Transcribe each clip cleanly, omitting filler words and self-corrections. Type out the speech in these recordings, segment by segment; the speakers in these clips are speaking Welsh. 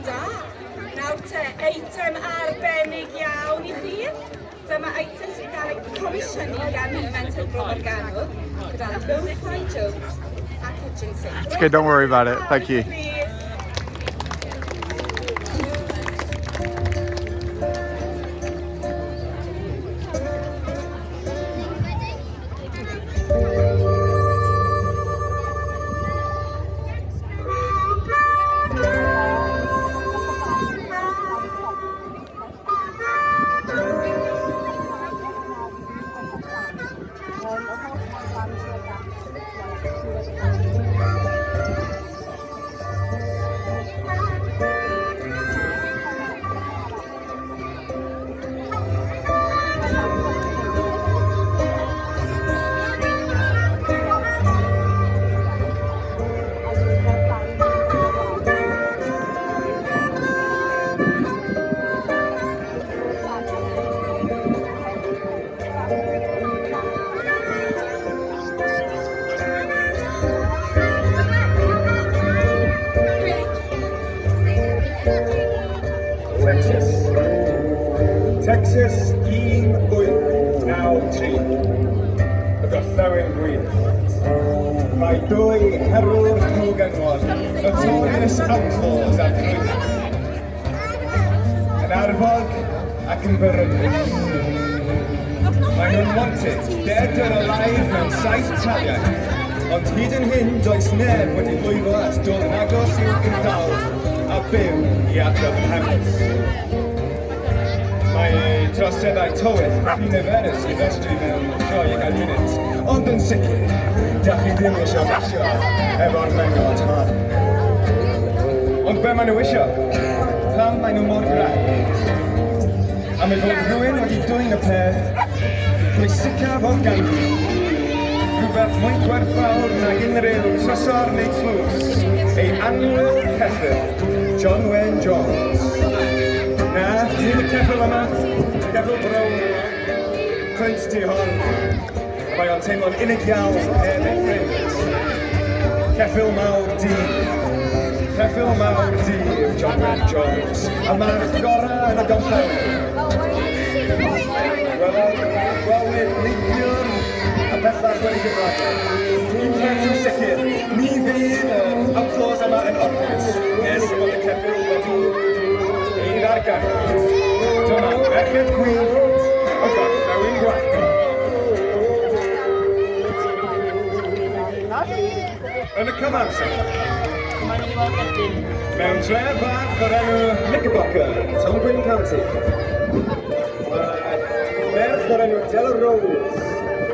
da. Nawr te, eitem arbennig iawn I chi. Dyma eitem sy'n cael ei comisiynu gan Mental Organwg gyda Gwyllt Jones ac Hutchinson. It's okay, don't worry about it. Thank you. Texas 1893 y gorllewin Gwyllt. Mae dwy herwr cwgynwod, notorious outlaws ac yn arfog ac yn berynus. Maen nhw'n wanted, dead or alive mewn 7 taliau, ond hyd yn hyn does neb wedi lwyddo at dod yn agos i'w gyndal a byw I adrodd yn hanes. Mae droseddau tywydd rhy niferus I ddestru mewn sioe gan unit, ond yn sicr, dach chi ddim eisiau basio efo'r mengot hon. Ond be maen nhw eisiau? Pam maen nhw mor grac? Am ei fod rhywun wedi dwyn y peth, pwysicaf o'r ganddi. Rhywbeth mwy gwerthfawr nag unrhyw trysor neu tlws, ei annwyl ceffyl, Gwallgof Jones. Na, ti'n y ceffyl yma, ceffyl brown, cwynt ti hon. Mae o'n teimlo'n unig iawn heb ei ffrind. Ceffyl mawr dyf. Ceffyl mawr dyf, Gwallgof Jones. A mae'r gorau yn y gorllewin. Gwelwyd neithiwr a bellach wedi gyfrannu. Dwi'n peth yn sicr, ni fydd y outlaws yma yn orffus nes bod y ceffyl wedi ein argan. Dyma merched Gwyllt o Gorllewin Gwallgof. Yn y cyfamser, mewn dref fach o'r enw Knickerbocker, Gwyn County. Merch o'r enw Della Rose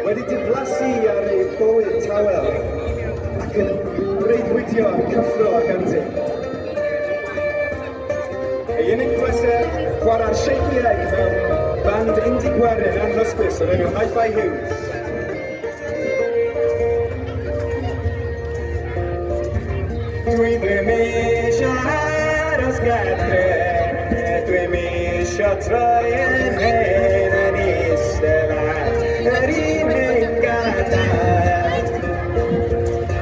wedi diflasu ar ei bywyd tawel ac yn breuddwydio am cyffro ac antig. Ei unig pleser chwarae'r sheikiau mewn band indie gwerin anhysbys o'r enw Hi-Fi Hughes. Dwi ddim eisiau aros gadre, dwi'n eisiau troi yn hen yn eistedd ar yr unig gadael.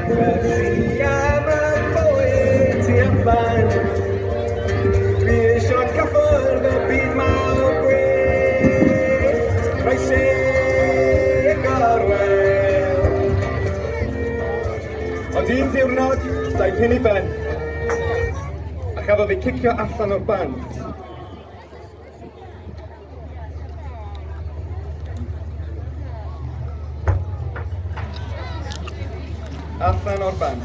Felly am y bwyd ti am fan, dwi eisiau cyffwrdd y byd mawr gwyllt, rhoi seg gorwel. Ond un diwrnod, daeth hyn I ben, a chafodd ei cicio allan o'r band. Allan o'r band.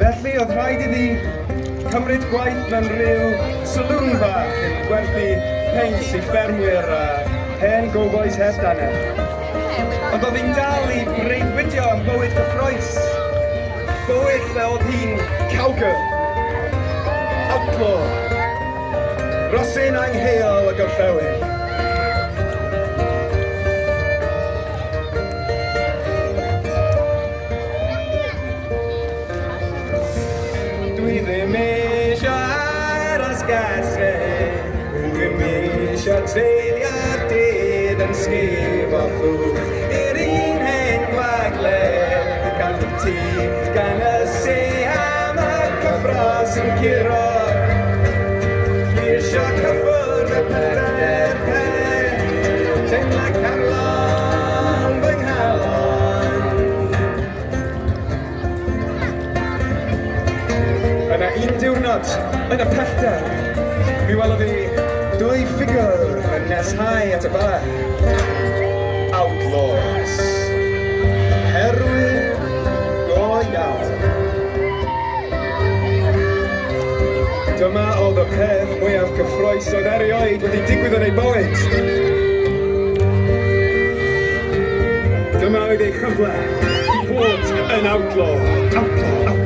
Felly oedd rhaid iddi cymryd gwaith mewn rhyw saloon bach yn gwerthu paints I ffermwyr a hen go-boys heb daner. Ond oedd hi'n dal I breuddwydio am bywyd gyffroes. Bywyd lle oedd hi'n cowgirl, outlaw, rosyn angheuol y gorllewin. Dwi ddim eisiau aros gasre, dwi'n eisiau treulio dydd yn sgif o ffwg i'r un hen gwagled gan y tŷ gan y se am y cyffros sy'n giro Isio cyffwrdd y pethau'r pen Teimla carlon fy nghalon Yna un diwrnod yn y pellter Mi welodd fi dwy ffigwr yn nesau at y bar Outlaws Herwydd go iawn Dyma oedd y peth mwyaf cyffroes oedd erioed wedi digwydd yn ei bywyd Dyma oedd ei chyfle i fod yn outlaw Outlaw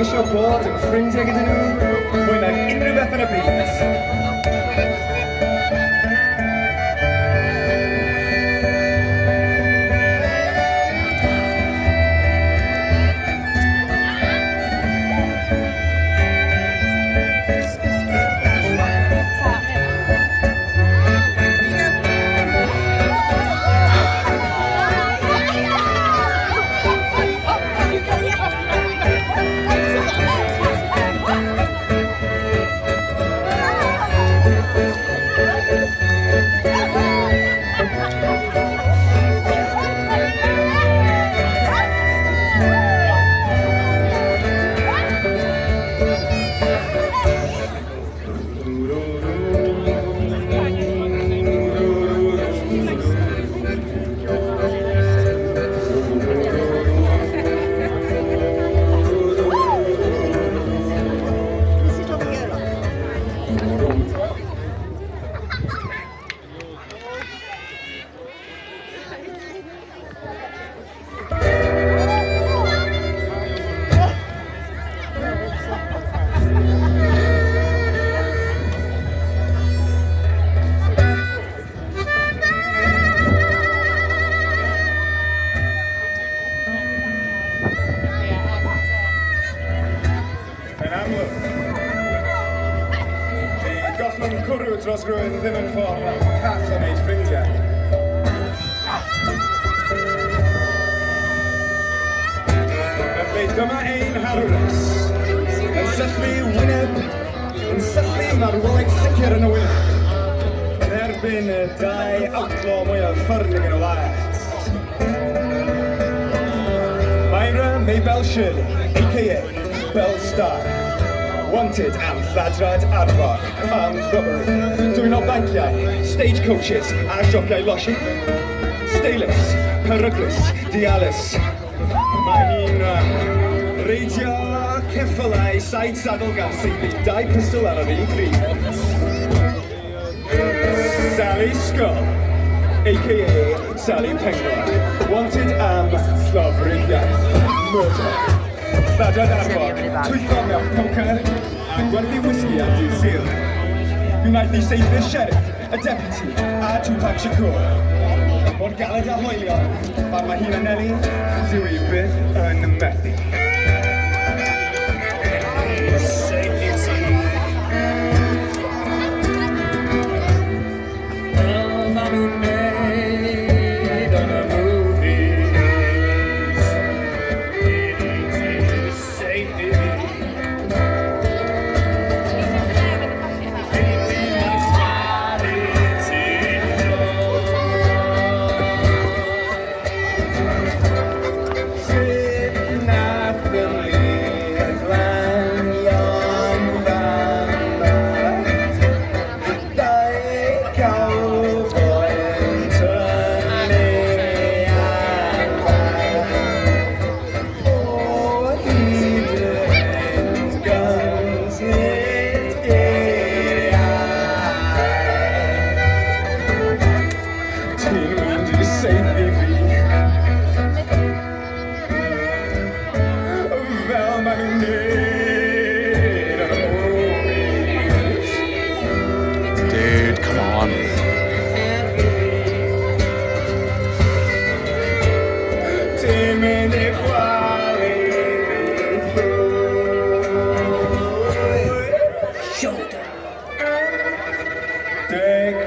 Isio bod yn ffrindiau gyda nhw, mwy na'n unrhyw beth yn y byd. Dros rhywun ddim yn ffordd am call yn ei ffrindiau. Felly dyma ein harwres yn syllu wyneb, yn syllu marwolaeth sicr yn y wyneb yn erbyn y dau outlaw mwyaf ffyrnig yn y wlad. Myra May Belshire, a.k.a. Bell Star. Wanted am lladrad arfog, armed robbery, dwy'n o banciau, stagecoaches a siociau losi. Staelus, peryglus, dialus. Mae hi'n reidio ceffylau side saddle gan seiddi dau pistol ar yr un pryd. Sally Skull, a.k.a. Sally Penguin. Wanted am llofruddiaeth, murder. Lladrad arfog, twyllo mewn poker a gwerthu whisky a dydd Sul. Mi wnaeth ni seithio'r sheriff, y deputy a Tupac Shakur. Mor galed a hoelion, pan mae hi'n anelu, dyw hi byth yn methu. Deg.